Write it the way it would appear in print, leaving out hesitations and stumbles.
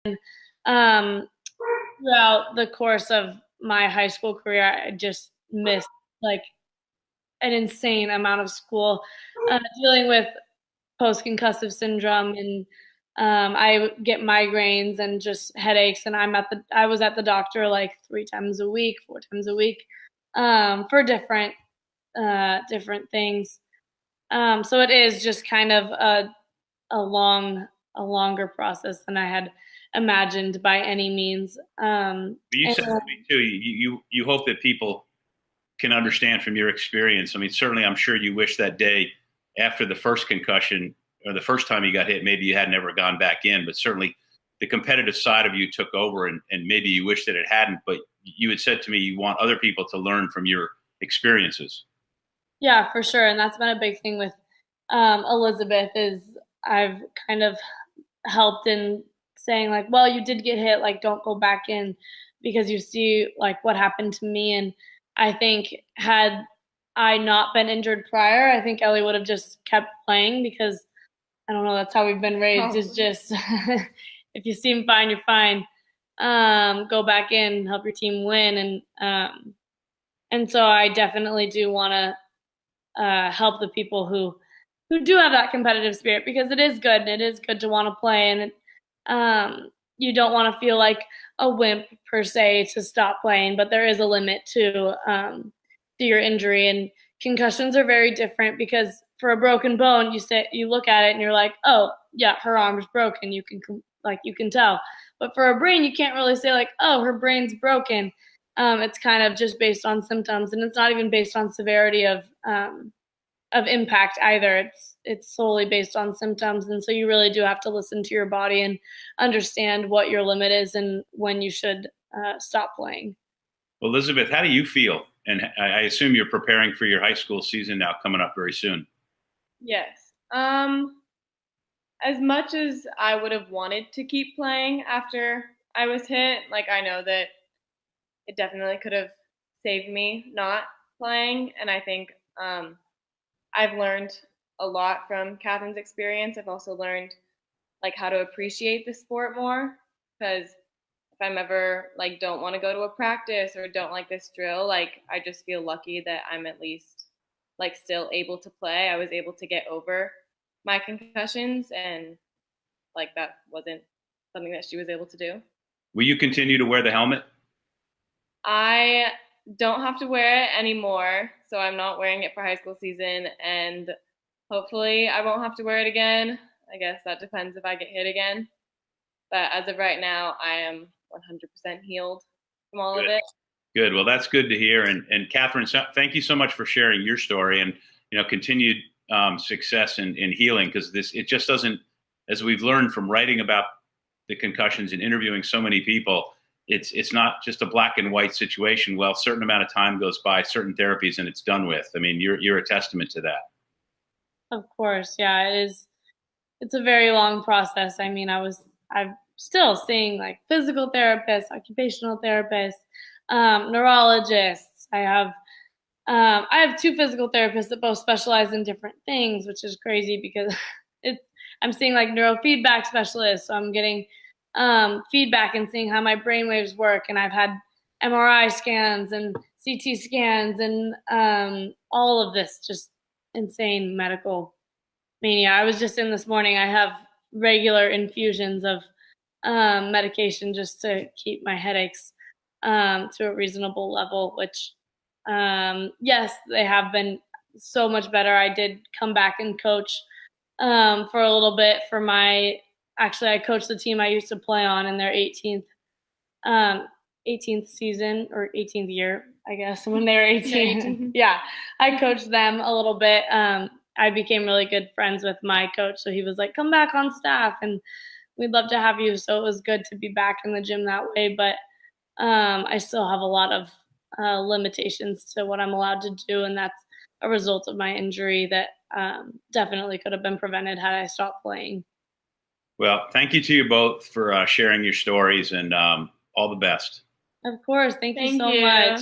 Um, throughout the course of my high school career, I just missed like an insane amount of school, dealing with post-concussive syndrome, and I get migraines and just headaches, and I was at the doctor like 3 times a week, 4 times a week, for different things. So it is just kind of a long a longer process than I had imagined by any means. But you And said to me too, you hope that people can understand from your experience. I mean, certainly, I'm sure you wish that day after the first concussion or the first time you got hit, maybe you had never gone back in, but certainly the competitive side of you took over, and maybe you wish that it hadn't. But you had said to me you want other people to learn from your experiences. yeah, for sure. And that's been a big thing with Elizabeth is I've kind of helped in saying like, well, you did get hit, like don't go back in because you see like what happened to me. And I think had I not been injured prior, I think Ellie would have just kept playing because I don't know, that's how we've been raised is just if you seem fine, you're fine. Go back in, help your team win. And so I definitely do want to help the people who do have that competitive spirit because it is good and it is good to want to play and you don't want to feel like a wimp per se to stop playing, but there is a limit to your injury, and concussions are very different because for a broken bone you look at it and you're like, oh yeah, her arm's broken, you can tell, but for a brain you can't really say like, oh, her brain's broken. It's kind of just based on symptoms, and it's not even based on severity of impact either. It's solely based on symptoms, and so you really do have to listen to your body and understand what your limit is and when you should stop playing. Well, Elizabeth, how do you feel? And I assume you're preparing for your high school season now, coming up very soon. Yes. As much as I would have wanted to keep playing after I was hit, like I know that it definitely could have saved me not playing, and I think I've learned a lot from Catherine's experience. I've also learned like how to appreciate the sport more because if I'm ever like don't want to go to a practice or don't like this drill, like I just feel lucky that I'm at least like still able to play. I was able to get over my concussions, and like that wasn't something that she was able to do. Will you continue to wear the helmet? I don't have to wear it anymore, so I'm not wearing it for high school season, and hopefully I won't have to wear it again. I guess that depends if I get hit again. But as of right now, I am 100% healed from all of Good. it. Good. Well, that's good to hear. And Catherine, thank you so much for sharing your story and continued success in healing, because this it just doesn't, as we've learned from writing about the concussions and interviewing so many people, it's not just a black and white situation. Well, a certain amount of time goes by, certain therapies, and it's done with. I mean, you're a testament to that. Of course, yeah, it is. It's a very long process. I mean, I'm still seeing like physical therapists, occupational therapists, neurologists. I have two physical therapists that both specialize in different things, which is crazy because it's I'm seeing like neurofeedback specialists, so I'm getting feedback and seeing how my brain waves work, and I've had MRI scans and CT scans and all of this just insane medical mania. I was just in this morning. I have regular infusions of medication just to keep my headaches to a reasonable level, which, yes, they have been so much better. I did come back and coach for a little bit actually, I coached the team I used to play on in their um, 18th season or 18th year, I guess, when they were 18. Yeah, I coached them a little bit. I became really good friends with my coach, so he was like, come back on staff and we'd love to have you. So it was good to be back in the gym that way, but I still have a lot of limitations to what I'm allowed to do, and that's a result of my injury that definitely could have been prevented had I stopped playing. Well, thank you to you both for sharing your stories, and all the best. Of course, thank you Thank so you. much.